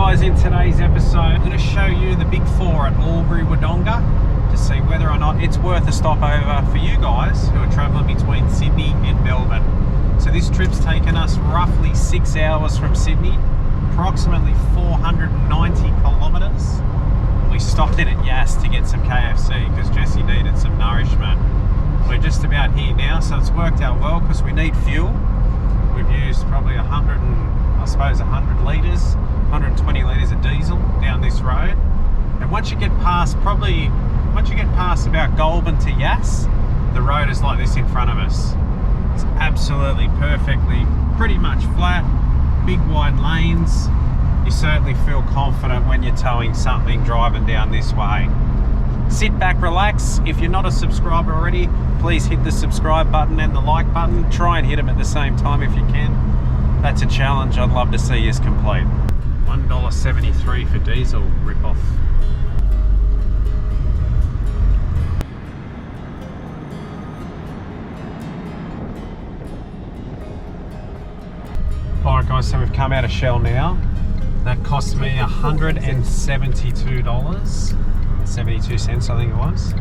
guys, in today's episode I'm going to show you the Big Four at Albury Wodonga to see whether or not it's worth a stopover for you guys who are travelling between Sydney and Melbourne. So this trip's taken us roughly 6 hours from Sydney, approximately 490 kilometres. We stopped in at Yass to get some KFC because Jessie needed some nourishment. We're just about here now, so it's worked out well because we need fuel. We've used probably 100 litres, 120 litres of diesel down this road. And once you get past about Goulburn to Yass, the road is like this in front of us. It's absolutely perfectly, pretty much flat, big wide lanes. You certainly feel confident when you're towing something driving down this way. Sit back, relax. If you're not a subscriber already, please hit the subscribe button and the like button. Try and hit them at the same time if you can. That's a challenge I'd love to see us complete. $1.73 for diesel rip-off. Alright guys, so we've come out of Shell now. That cost me $172.72 I think it was.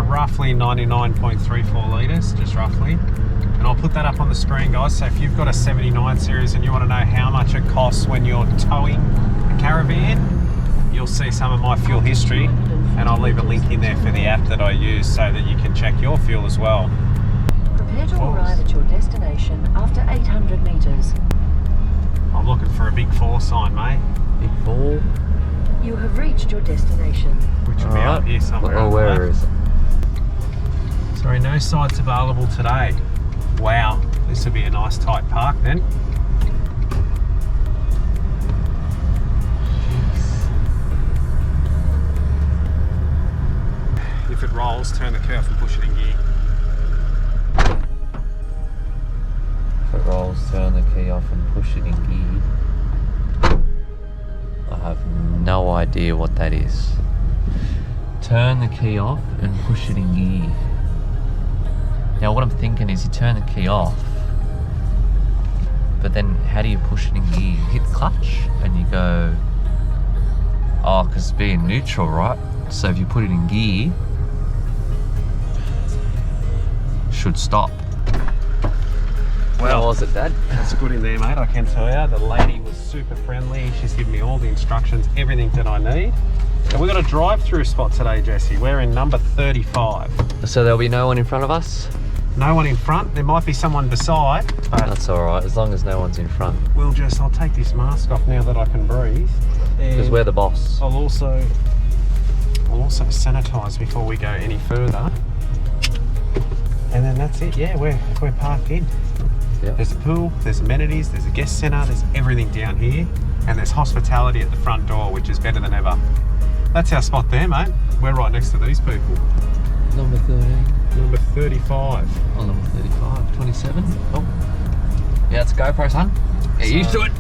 Roughly 99.34 litres, just roughly. And I'll put that up on the screen, guys, so if you've got a 79 series and you want to know how much it costs when you're towing a Caravan, you'll see some of my fuel history, and I'll leave a link in there for the app that I use so that you can check your fuel as well. Prepare to arrive at your destination after 800 metres. I'm looking for a Big Four sign, mate. Big Four? You have reached your destination. Which will be up here somewhere. Oh, where is it? Sorry, no sites available today. Wow, this will be a nice tight park then. If it rolls, turn the key off and push it in gear. If it rolls, turn the key off and push it in gear. I have no idea what that is. Turn the key off and push it in gear. Now what I'm thinking is you turn the key off, but then how do you push it in gear? You hit the clutch and you go, oh, because it's being neutral, right? So if you put it in gear, it should stop. Well, how was it, Dad? That's good in there, mate, I can tell you. The lady was super friendly. She's given me all the instructions, everything that I need. And we've got a drive-through spot today, Jessie. We're in number 35. So there'll be no one in front of us? No one in front. There might be someone beside, but That's all right, as long as no one's in front. I'll take this mask off now that I can breathe. Because we're the boss. I'll also sanitise before we go any further. And then that's it. Yeah, we're parked in. Yep. There's a pool, there's amenities, there's a guest centre, there's everything down here, and there's hospitality at the front door, which is better than ever. That's our spot there, mate. We're right next to these people. Number 13. Number 35. Oh, number 35. 27. Oh. Yeah, it's a GoPro, son. Get used to it.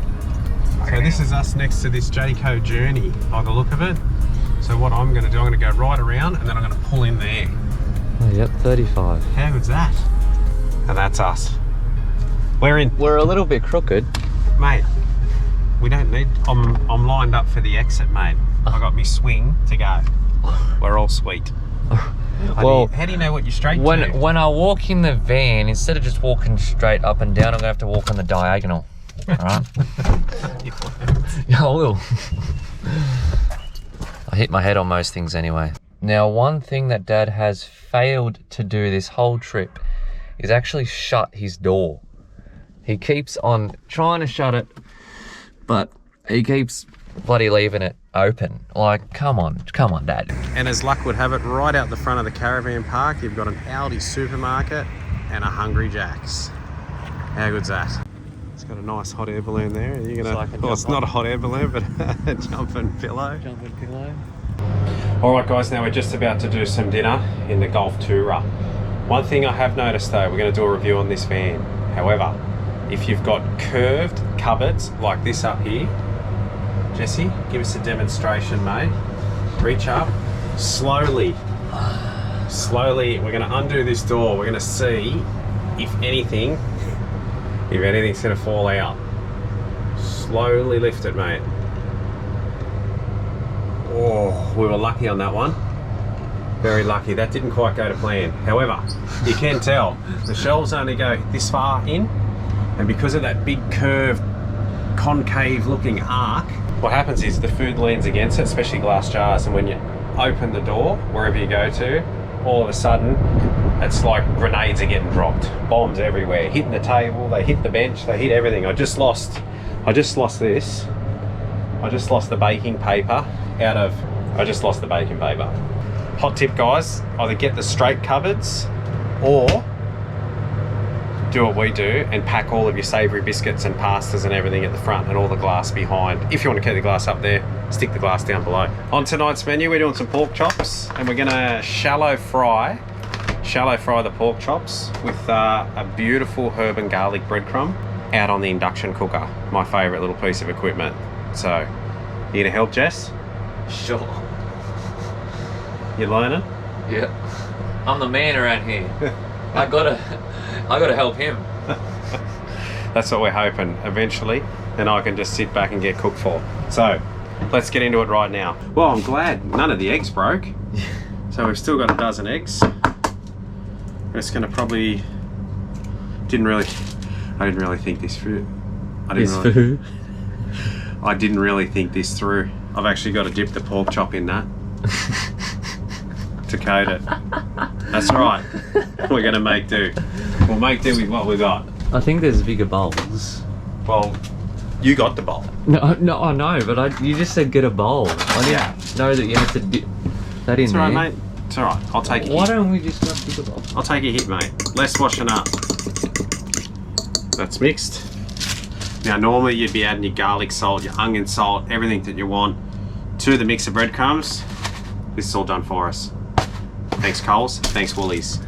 So this is us next to this Jayco Journey, by the look of it. So what I'm going to do, I'm going to go right around and then I'm going to pull in there. Oh, yep, 35. How good's that? And that's us. We're in. We're a little bit crooked. Mate, we don't need... I'm lined up for the exit, mate. I got me swing to go. We're all sweet. Well, how do you know what you're straight to? When I walk in the van, instead of just walking straight up and down, I'm gonna have to walk on the diagonal. Alright? Yeah, I will. I hit my head on most things anyway. Now, one thing that Dad has failed to do this whole trip is actually shut his door. He keeps on trying to shut it, but he keeps bloody leaving it open. Like, come on, Dad. And as luck would have it, right out the front of the Caravan park, you've got an Aldi supermarket and a Hungry Jack's. How good's that? It's got a nice hot air balloon there. Are you gonna? Like well, it's not a hot air balloon, but a jumping pillow. Jumping pillow. All right, guys. Now we're just about to do some dinner in the Golf Tourer. One thing I have noticed though, we're going to do a review on this van. However, if you've got curved cupboards like this up here, Jessie, give us a demonstration, mate. Reach up, slowly. Slowly, we're going to undo this door. We're going to see if anything's going to fall out. Slowly lift it, mate. Oh, we were lucky on that one. Very lucky. That didn't quite go to plan. However, you can tell the shelves only go this far in, and because of that big curved, concave looking arc, what happens is the food leans against it, especially glass jars, and when you open the door, wherever you go to, all of a sudden, it's like grenades are getting dropped. Bombs everywhere, hitting the table, they hit the bench, they hit everything. I just lost this. I just lost the baking paper Hot tip, guys, either get the straight cupboards or do what we do and pack all of your savoury biscuits and pastas and everything at the front and all the glass behind. If you want to keep the glass up there, stick the glass down below. On tonight's menu, we're doing some pork chops, and we're gonna shallow fry the pork chops with a beautiful herb and garlic breadcrumb out on the induction cooker. My favourite little piece of equipment. So, you gonna help, Jess? Sure. You learning? Yeah. I'm the man around here. I gotta help him. That's what we're hoping eventually, and I can just sit back and get cooked for. So, let's get into it right now. Well, I'm glad none of the eggs broke. So we've still got a dozen eggs. I'm just gonna probably, I didn't really think this through. I didn't really think this through. I've actually got to dip the pork chop in that to coat it. That's right. We're gonna make do. We'll make do with what we got. I think there's bigger bowls. Well, you got the bowl. No, I know, but you just said get a bowl. I didn't know that you had to dip that in there. It's alright, mate. It's alright. I'll take it. Why don't we just grab bigger bowl? I'll take a hit, mate. Less washing up. That's mixed. Now, normally you'd be adding your garlic salt, your onion salt, everything that you want to the mix of breadcrumbs. This is all done for us. Thanks, Coles. Thanks, Woolies.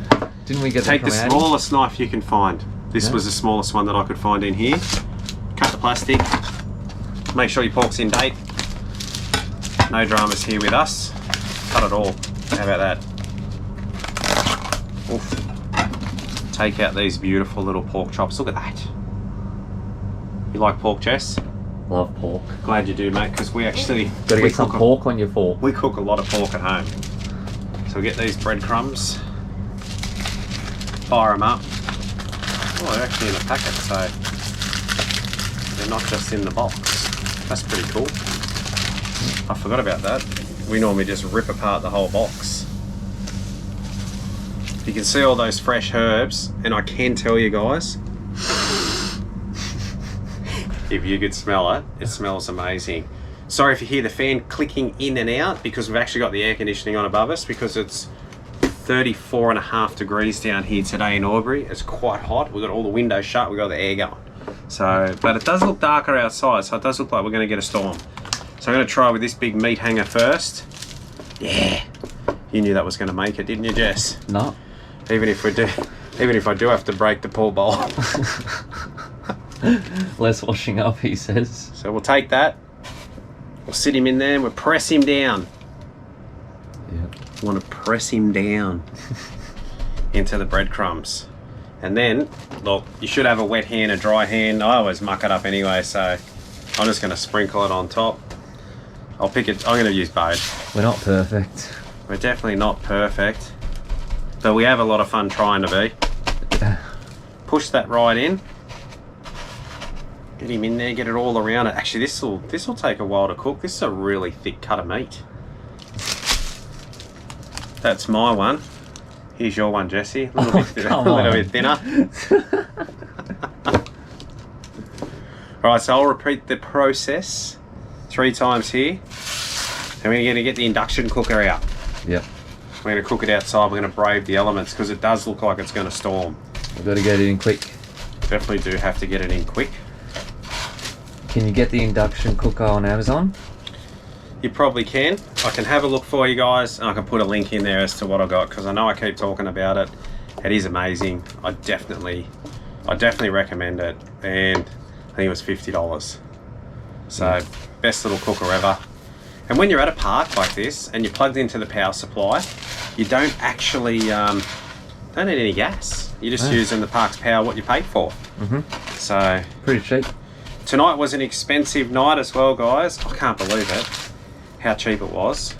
Didn't we get Take the Aldi? smallest knife you can find. This was the smallest one that I could find in here. Cut the plastic. Make sure your pork's in date. No dramas here with us. Cut it all. How about that? Oof. Take out these beautiful little pork chops. Look at that. You like pork, Jess? Love pork. Glad you do, mate, because we actually... Gotta get some pork on your fork. We cook a lot of pork at home. So we get these breadcrumbs, fire them up. Oh, they're actually in a packet, so they're not just in the box. That's pretty cool. I forgot about that. We normally just rip apart the whole box. You can see all those fresh herbs, and I can tell you guys, if you could smell it, it smells amazing. Sorry if you hear the fan clicking in and out, because we've actually got the air conditioning on above us, because it's 34.5 degrees down here today in Albury. It's quite hot. We've got all the windows shut, we've got the air going. So, but it does look darker outside, so it does look like we're gonna get a storm. So I'm gonna try with this big meat hanger first. Yeah, you knew that was gonna make it, didn't you, Jess? No. Even if I do have to break the pool bowl. Less washing up, he says. So we'll take that. We'll sit him in there and we'll press him down. Yeah. Want to press him down into the breadcrumbs. And then, look, you should have a wet hand, a dry hand. I always muck it up anyway, so I'm just going to sprinkle it on top. I'll pick it. I'm going to use both. We're not perfect. We're definitely not perfect, but we have a lot of fun trying to be. Push that right in. Get him in there, get it all around it. Actually, this will take a while to cook. This is a really thick cut of meat. That's my one. Here's your one, Jesse. A little bit thinner. Alright, so I'll repeat the process 3 times here. And we're going to get the induction cooker out. Yep. We're going to cook it outside. We're going to brave the elements, because it does look like it's going to storm. We've got to get it in quick. Definitely do have to get it in quick. Can you get the induction cooker on Amazon? You probably can. I can have a look for you guys, and I can put a link in there as to what I got, because I know I keep talking about it. It is amazing. I definitely recommend it, and I think it was $50. So best little cooker ever. And when you're at a park like this and you're plugged into the power supply, you don't actually don't need any gas. You're just using the park's power, what you paid for. So pretty cheap. Tonight was an expensive night as well, guys. I can't believe it. how cheap it was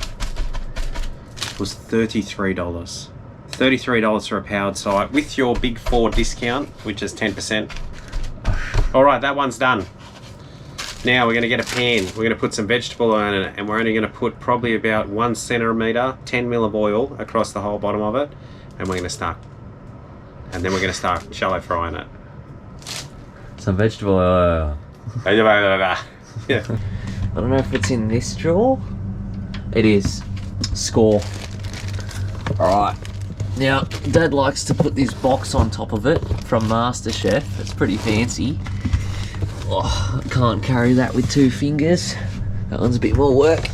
$33. $33 for a powered site with your Big 4 discount, which is 10%. All right, that one's done. Now we're going to get a pan. We're going to put some vegetable oil in it, and we're only going to put probably about 1 centimetre, 10 mil of oil across the whole bottom of it, and we're going to start. And then we're going to start shallow frying it. Some vegetable oil. Yeah. I don't know if it's in this drawer. It is. Score. Alright. Now, Dad likes to put this box on top of it from MasterChef. It's pretty fancy. Oh, I can't carry that with 2 fingers. That one's a bit more work.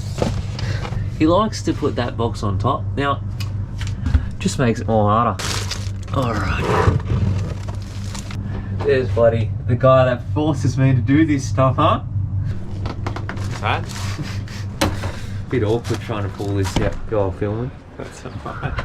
He likes to put that box on top. Now, just makes it more harder. Alright. There's buddy, the guy that forces me to do this stuff, huh? That? Bit awkward trying to pull this out while filming. That's alright.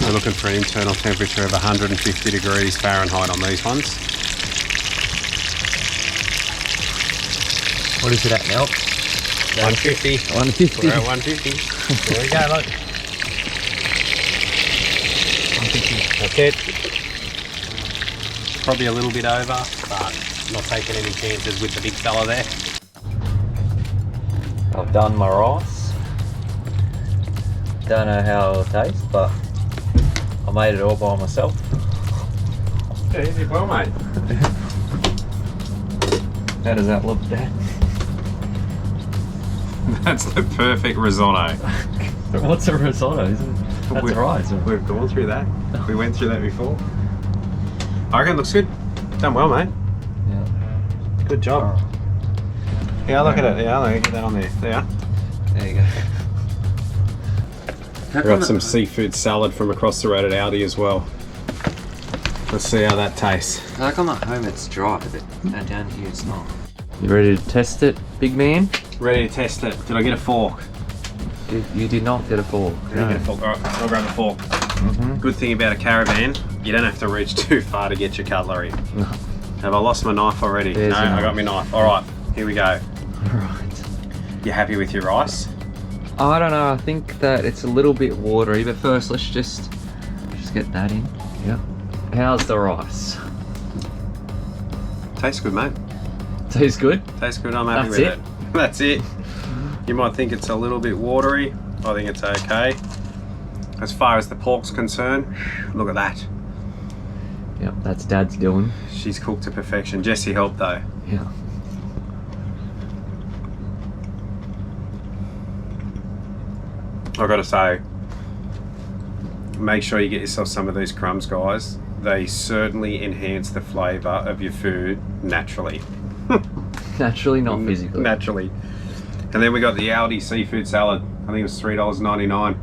We're looking for an internal temperature of 150 degrees Fahrenheit on these ones. What is it at now? 150. 150. We're at 150. There we go, look. 150. That's it. Probably a little bit over, but not taking any chances with the big fella there. I've done my rice. Don't know how it'll taste, but I made it all by myself. Yeah, you did well, mate. How does that look, Dad? That's the perfect risotto. What's a risotto? That's rice. We've gone through that. We went through that before. I reckon it looks good. Done well, mate. Yeah. Good job. Yeah, look at it. Yeah, look, get that on there. There. There you go. We've got some seafood salad from across the road at Aldi as well. Let's see how that tastes. How come at home it's dry, but down here it's not? You ready to test it, big man? Ready to test it. Did I get a fork? You did not get a fork. I didn't get a fork. All right, I'll grab a fork. Good thing about a Caravan, you don't have to reach too far to get your cutlery. No. Have I lost my knife already? There's No, I got my knife. All right, here we go. Right. You happy with your rice? I don't know, I think that it's a little bit watery, but first let's just get that in. Yeah. How's the rice? Tastes good, mate. Tastes good? Tastes good, I'm happy That's with it? it. That's it. You might think it's a little bit watery. I think it's okay. As far as the pork's concerned, look at that. Yep, that's Dad's doing. She's cooked to perfection. Jessie helped though. Yeah. I've got to say, make sure you get yourself some of these crumbs, guys. They certainly enhance the flavour of your food naturally. Naturally, not physically. Naturally. And then we got the Aldi seafood salad. I think it was $3.99.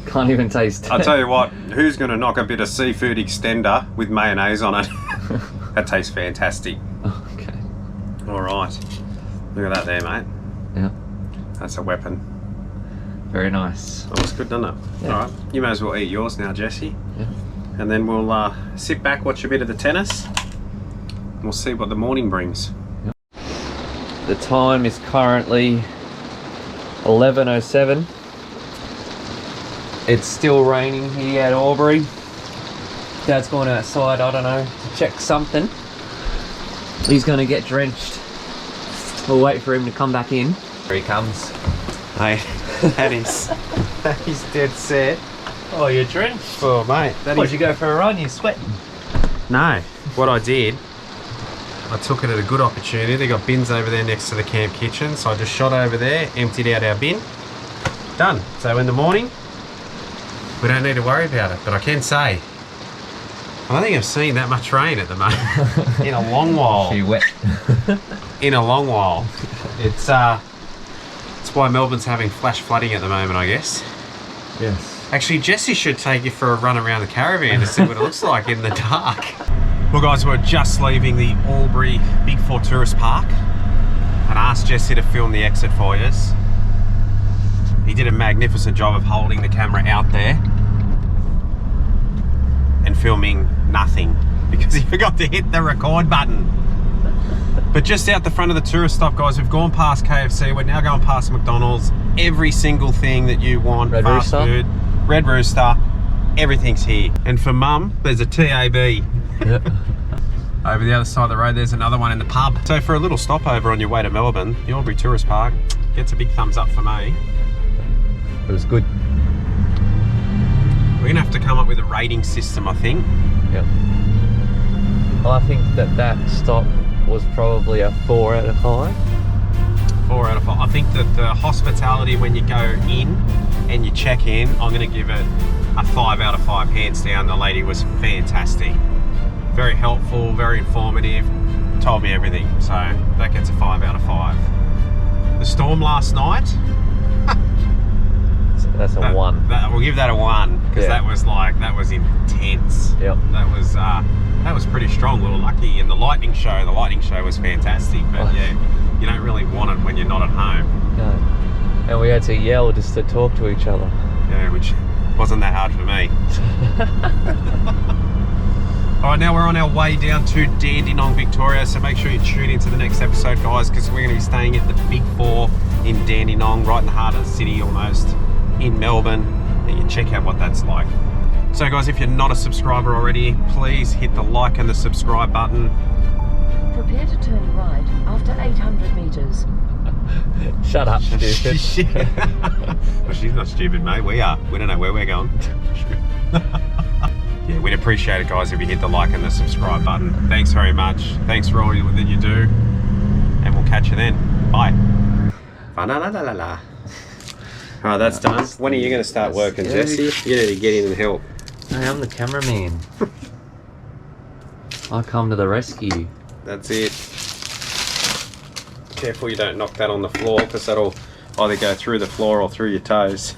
Can't even taste it. I'll tell you what, who's going to knock a bit of seafood extender with mayonnaise on it? That tastes fantastic. Okay. All right. Look at that there, mate. Yeah. That's a weapon. Very nice. Oh, it's good, doesn't it? Yeah. All right. You may as well eat yours now, Jessie. Yeah. And then we'll sit back, watch a bit of the tennis. And we'll see what the morning brings. The time is currently 11:07. It's still raining here at Albury. Dad's gone outside, I don't know, to check something. He's going to get drenched. We'll wait for him to come back in. Here he comes. Hey, that is dead set. Oh, you're drenched? Oh, mate. Why'd you go for a run? You're sweating. No. What I did, I took it at a good opportunity. They got bins over there next to the camp kitchen, so I just shot over there, emptied out our bin. Done. So in the morning, we don't need to worry about it. But I can say, I don't think I've seen that much rain at the moment in a long while. She wet. In a long while. It's why Melbourne's having flash flooding at the moment, I guess. Yes. Actually, Jesse should take you for a run around the caravan to see what it looks like in the dark. Well guys, we're just leaving the Albury Big 4 Tourist Park. And asked Jesse to film the exit for us. He did a magnificent job of holding the camera out there and filming nothing because he forgot to hit the record button. But just out the front of the tourist stop, guys, we've gone past KFC, we're now going past McDonald's. Every single thing that you want, Red fast Rooster. food, Red Rooster, everything's here. And for Mum, there's a TAB. Yep. Over the other side of the road, there's another one in the pub. So for a little stopover on your way to Melbourne, the Albury Tourist Park gets a big thumbs up for me. It was good. We're gonna have to come up with a rating system, I think. Yep. I think that stop was probably a 4 out of 5. 4 out of 5. I think that the hospitality when you go in and you check in, I'm gonna give it a 5 out of 5, hands down. The lady was fantastic. Very helpful, very informative, told me everything. So that gets a 5 out of 5. The storm last night, That's a 1. we'll give that a 1 because Yeah. that was intense. Yep. That was pretty strong. We were lucky. And the lightning show was fantastic. But Oh. yeah, you don't really want it when you're not at home. No. And we had to yell just to talk to each other. Yeah, which wasn't that hard for me. All right, now we're on our way down to Dandenong, Victoria, so make sure you tune into the next episode, guys, because we're going to be staying at the Big 4 in Dandenong, right in the heart of the city almost, in Melbourne, and you can check out what that's like. So guys, if you're not a subscriber already, please hit the like and the subscribe button. Prepare to turn right after 800 metres. Shut up, stupid. Well, she's not stupid, mate. We are. We don't know where we're going. Yeah, we'd appreciate it, guys, if you hit the like and the subscribe button. Thanks very much. Thanks for all that you do. And we'll catch you then. Bye. Ba-la-la-la-la. All right, that's done. When are you going to start working, Jesse? You need to get in and help. Hey, I'm the cameraman. I come to the rescue. That's it. Careful you don't knock that on the floor, because that'll either go through the floor or through your toes.